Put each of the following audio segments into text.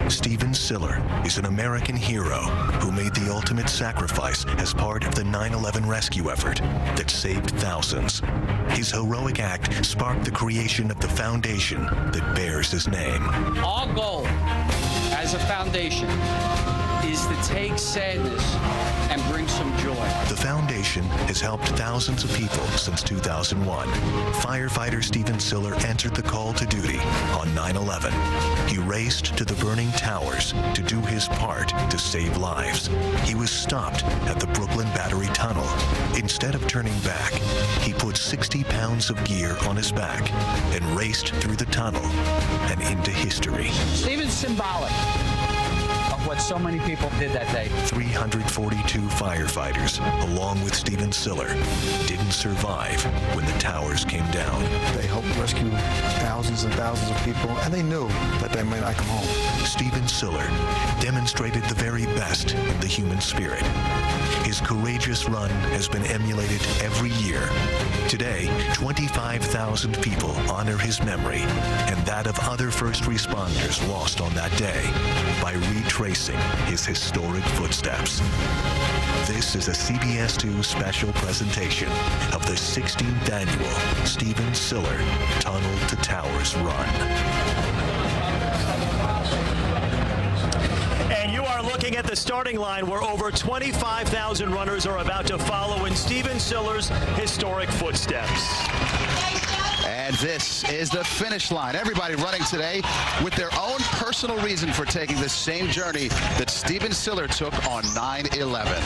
Stephen Siller is an American hero who made the ultimate sacrifice as part of the 9/11 rescue effort that saved thousands. His heroic act sparked the creation of the foundation that bears his name. Our goal as a foundation is to take sadness and bring some joy. The foundation has helped thousands of people since 2001. Firefighter Stephen Siller answered the call to duty on 9/11. He raced to the burning towers to do his part to save lives. He was stopped at the Brooklyn Battery Tunnel. Instead of turning back, he put 60 pounds of gear on his back and raced through the tunnel and into history. Stephen's symbolic of what so many people did that day. 342 firefighters, along with Stephen Siller, didn't survive when the towers came down. They helped rescue thousands and thousands of people, and they knew that they might not come home. Stephen Siller demonstrated the very best in the human spirit. His courageous run has been emulated every year. Today, 25,000 people honor his memory and that of other first responders lost on that day by retracing his historic footsteps. This is a CBS 2 special presentation of the 16th annual Stephen Siller Tunnel to Towers Run. And you are looking at the starting line where over 25,000 runners are about to follow in Stephen Siller's historic footsteps. And this is the finish line. Everybody running today with their own personal reason for taking the same journey that Stephen Siller took on 9/11.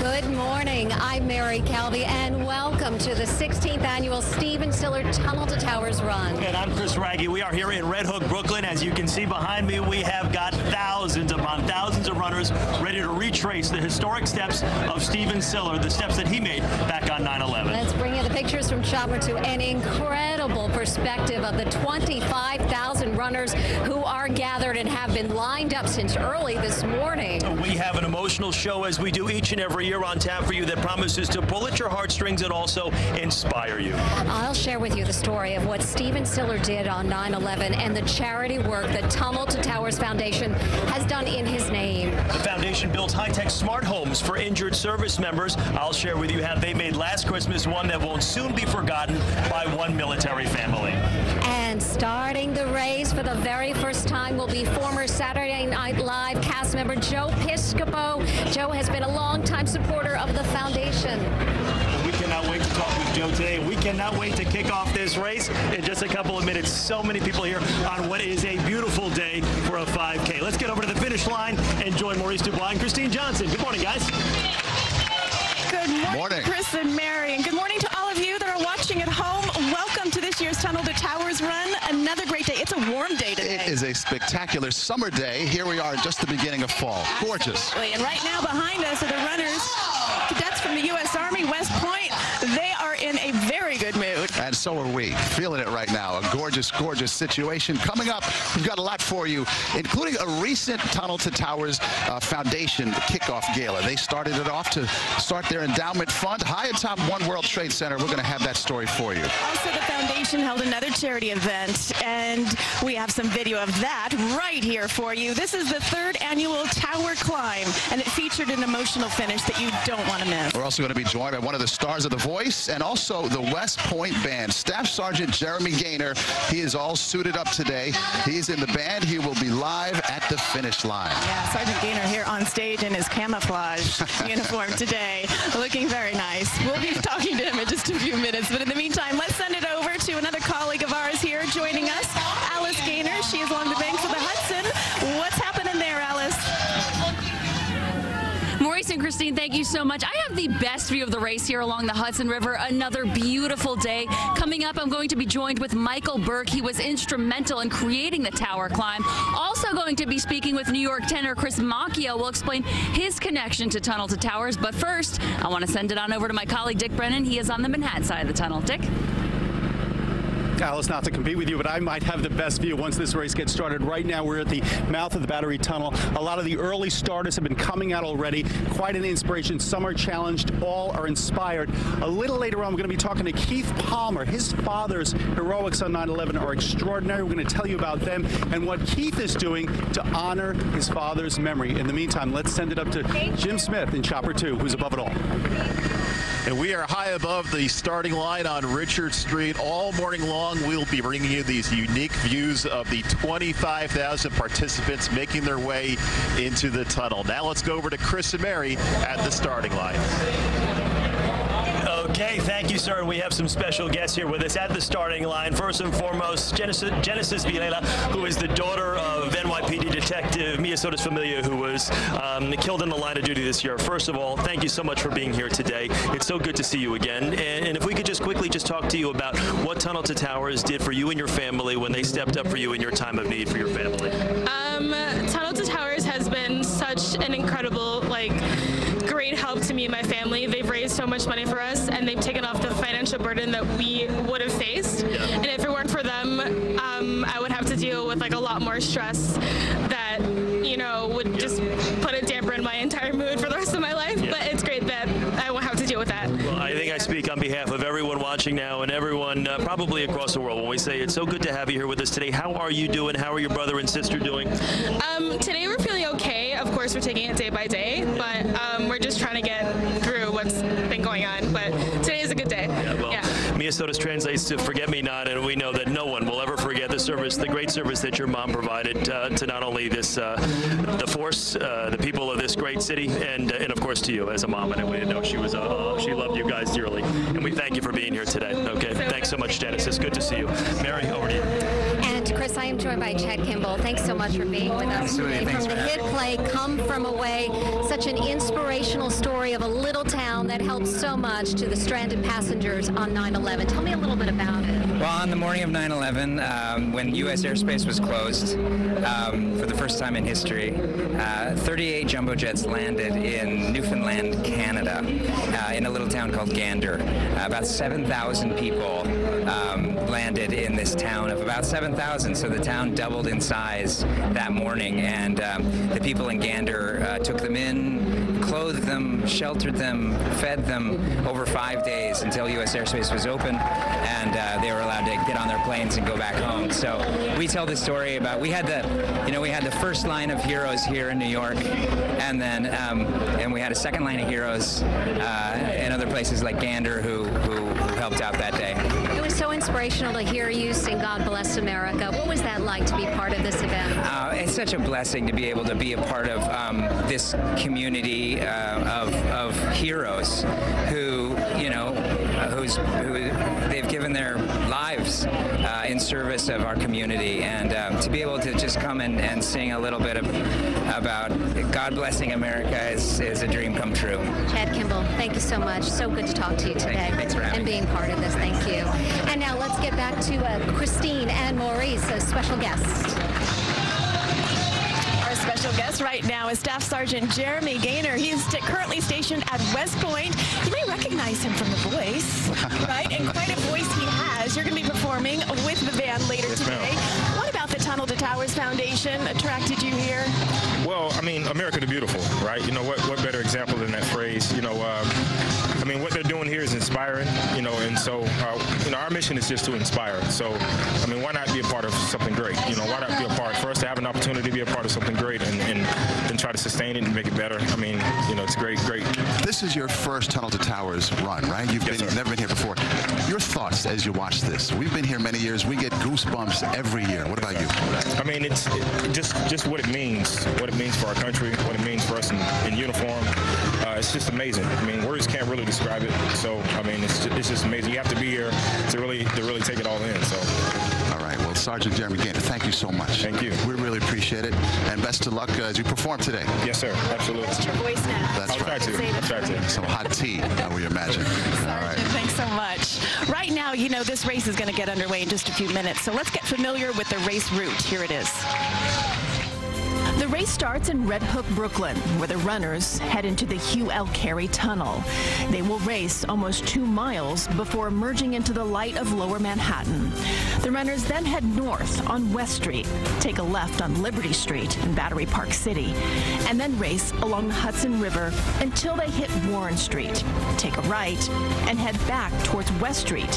Good morning. I'm Mary Calvi, and welcome to the 16th annual Stephen Siller Tunnel to Towers Run. And I'm Chris Raggi. We are here in Red Hook, Brooklyn. As you can see behind me, we have got thousands upon thousands of runners ready to retrace the historic steps of Stephen Siller, the steps that he made back on 9/11. Let's bring you the pictures from Chopper to an incredible perspective of the 25,000 runners who are gathered and have been lined up since early this morning. We have an emotional show, as we do each and every year, on tap for you that promises to pull at your heartstrings and also inspire you. I'll share with you the story of what Stephen Siller did on 9/11 and the charity work the Tunnel to Towers Foundation has done in his name. The foundation builds high-tech smart homes for injured service members. I'll share with you how they made last Christmas one that won't soon be forgotten by one military family. And starting the race for the very first time will be former Saturday Night Live cast member Joe Piscopo. Joe has been a longtime supporter of the foundation. We cannot wait to talk with Joe today. We cannot wait to kick off this race in just a couple of minutes. So many people here on what is a beautiful day for a 5K. Let's get over to the finish line and join Maurice Dubois and Christine Johnson. Good morning, guys. Good morning, Chris and Mary, and good morning to all of you that are watching at home. Welcome to this year's Tunnel to Towers Run. Another great day. It's a warm day today. It is a spectacular summer day. Here we are in just the beginning of fall. Gorgeous. Absolutely. And right now behind us are the runners, cadets from the U.S. Army, West Point. They are in a very good mood. And so are we. Feeling it right now. A gorgeous, gorgeous situation. Coming up, we've got a lot for you, including a recent Tunnel to Towers Foundation kickoff gala. They started it off to start their endowment fund high atop One World Trade Center. We're going to have that story for you. Also, the foundation held another charity event, and we have some video of that right here for you. This is the 3rd annual Tower Climb, and it featured an emotional finish that you don't want to miss. We're also going to be joined by one of the stars of The Voice and also the West Point Band. Staff Sergeant Jeremy Gaynor, he is all suited up today. He's in the band. He will be live at the finish line. Yeah, Sergeant Gaynor here on stage in his camouflage uniform today, looking very nice. We'll be talking to him in just a few minutes, but in the meantime, let's send it over to another colleague of ours here joining us, Alice Gaynor. She is along the banks of the Hudson. What's happening there, Alice? Maurice and Christine, thank you so much. I have the best view of the race here along the Hudson River. Another beautiful day. Coming up, I'm going to be joined with Michael Burke. He was instrumental in creating the tower climb. Also going to be speaking with New York tenor Chris Macchio. We'll explain his connection to Tunnel to Towers. But first, I want to send it on over to my colleague Dick Brennan. He is on the Manhattan side of the tunnel. Dick? Alice, not to compete with you, but I might have the best view once this race gets started. Right now, we're at the mouth of the Battery Tunnel. A lot of the early starters have been coming out already. Quite an inspiration. Some are challenged. All are inspired. A little later on, we're going to be talking to Keith Palmer. His father's heroics on 9/11 are extraordinary. We're going to tell you about them and what Keith is doing to honor his father's memory. In the meantime, let's send it up to Jim Smith in Chopper 2, who's above it all. And we are high above the starting line on Richard Street. All morning long, we'll be bringing you these unique views of the 25,000 participants making their way into the tunnel. Now let's go over to Chris and Mary at the starting line. Okay, thank you, sir. And we have some special guests here with us at the starting line. First and foremost, Genesis Vilela, who is the daughter of NYPD Detective Mia Sotis Familia, who was killed in the line of duty this year. First of all, thank you so much for being here today. It's so good to see you again. And if we could just quickly talk to you about what Tunnel to Towers did for you and your family when they stepped up for you in your time of need for your family. Tunnel to Towers has been such an incredible, great help to me and my family. They've raised so much money for us, and they've taken off the financial burden that we would have faced. Yeah. And if it weren't for them, I would have to deal with a lot more stress that, would just put a damper in my entire mood for the rest of my life. Yeah. But it's great that I won't have to deal with that. Well, I think I speak on behalf of everyone watching now and everyone probably across the world when we say it's so good to have you here with us today. How are you doing? How are your brother and sister doing? Today we're feeling okay. Of course, we're taking it day by day, but we're just trying to get through what's been going on. But today is a good day. Yeah, well, Mia Sotis translates to forget me not, and we know that no one will ever forget the service, the great service that your mom provided to not only this, the force, the people of this great city, and of course to you as a mom. And we know she was, she loved you guys dearly, and we thank you for being here today. Okay, thanks so much, Genesis. Good to see you. Mary, over to you. And Chris, I am joined by Chad Kimball. Thanks so much for being with us today. From the hit play "Come From Away," such an inspirational story of a little town that helped so much to the stranded passengers on 9/11. Tell me a little bit about it. Well, on the morning of 9/11, when U.S. airspace was closed for the first time in history, 38 jumbo jets landed in Newfoundland, Canada, in a little town called Gander. About 7,000 people landed in this town of about 7,000, so the town doubled in size that morning, and the people in Gander took them in, clothed them, sheltered them, fed them over 5 days until U.S. airspace was open, and they were allowed to get on their planes and go back home. So we tell the story about, we had the first line of heroes here in New York, and then and we had a second line of heroes in other places like Gander who helped out that day. It was so inspirational to hear you sing "God Bless America." What was that like to be part of this event? It's such a blessing to be able to be a part of this community of heroes who, who they've given their lives in service of our community, and to be able to just come and sing a little bit about God blessing America is a dream come true. Chad Kimball, thank you so much. So good to talk to you today. Thanks for having me. And being part of this. Thank you. And now let's get back to Christine and Maurice, a special guest. Our special guest right now is Staff Sergeant Jeremy Gaynor. He's currently stationed at West Point. You may recognize him from the voice, right? And quite a voice he has. You're going to be performing with the band later today. What about the Tunnel to Towers Foundation attracted you here? Well, I mean, America the Beautiful, right? What better example than that phrase? I mean, what they're doing here is inspiring, and so, our mission is just to inspire. So, I mean, why not be a part of something great? Why not be a part, for us to have an opportunity to be a part of something great and try to sustain it and make it better? I mean, it's great. This is your first Tunnel to Towers run, right? You've never been here before. Your thoughts as you watch this? We've been here many years. We get goosebumps every year. What about you? I mean, it's just what it means for our country, what it means for us in uniform. It's just amazing. I mean, words can't really describe it. So, I mean, it's just amazing. You have to be here to really take it all in. So. All right. Well, Sergeant Jeremy Gaynor, thank you so much. Thank you. We really appreciate it, and best of luck as you perform today. Yes, sir. Absolutely. That's your voice now. That's right. I'll try to. Some hot tea, I would imagine. All right. Thanks so much. Right now, this race is going to get underway in just a few minutes, so let's get familiar with the race route. Here it is. The race starts in Red Hook, Brooklyn, where the runners head into the Hugh L. Carey Tunnel. They will race almost 2 miles before emerging into the light of Lower Manhattan. The runners then head north on West Street, take a left on Liberty Street in Battery Park City, and then race along the Hudson River until they hit Warren Street, take a right, and head back towards West Street,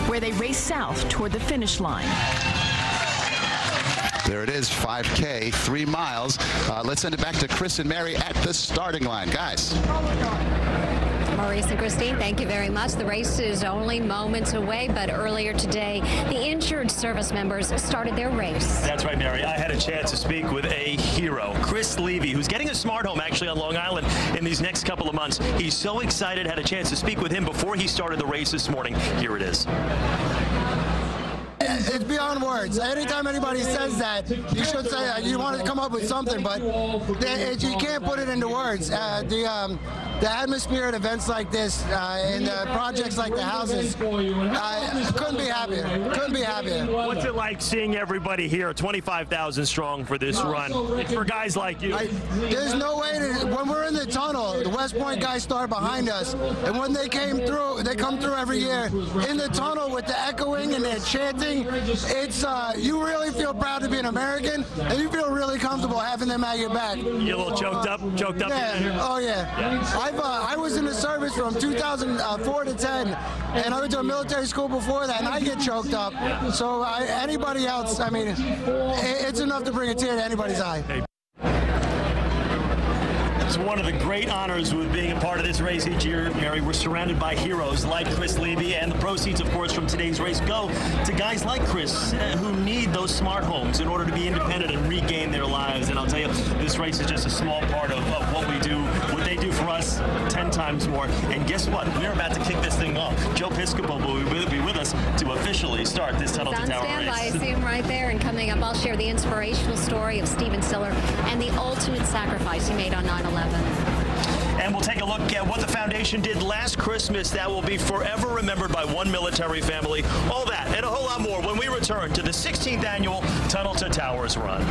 where they race south toward the finish line. There it is, 5K, 3 miles. Let's send it back to Chris and Mary at the starting line. Guys. Maurice and Christine, thank you very much. The race is only moments away, but earlier today, the injured service members started their race. That's right, Mary. I had a chance to speak with a hero, Chris Levy, who's getting a smart home actually on Long Island in these next couple of months. He's so excited, had a chance to speak with him before he started the race this morning. Here it is. It's beyond words. Anytime anybody says that, you should say that. You want to come up with something, but you can't put it into words. The atmosphere at events like this and projects like the houses, couldn't be happier. Couldn't be happier. What's it like seeing everybody here, 25,000 strong for this run? It's for guys like you. There's no way to, when we're in the tunnel, the West Point guys start behind us, and when they came through, they come through every year in the tunnel with the echoing and the chanting. It's you really feel proud to be an American, and you feel really comfortable having them at your back. You a little choked up? Yeah. Oh yeah. I was in the service from 2004 to 10, and I went to a military school before that, and I get choked up. So anybody else, I mean, it's enough to bring a tear to anybody's eye. It's one of the great honors with being a part of this race each year, Mary. We're surrounded by heroes like Chris Levy, and the proceeds, of course, from today's race go to guys like Chris who need those smart homes in order to be independent and regain their lives. And I'll tell you, this race is just a small part of what we do, what they do for us 10 times more. And guess what? We're about to kick this thing off. Joe Piscopo will be with us to officially start this Tunnel to Tower race. I see him right there. And coming up, I'll share the inspirational story of Siller and the ultimate sacrifice he made on 9/11. And we'll take a look at what the foundation did last Christmas that will be forever remembered by one military family. All that and a whole lot more when we return to the 16th annual Tunnel to Towers run.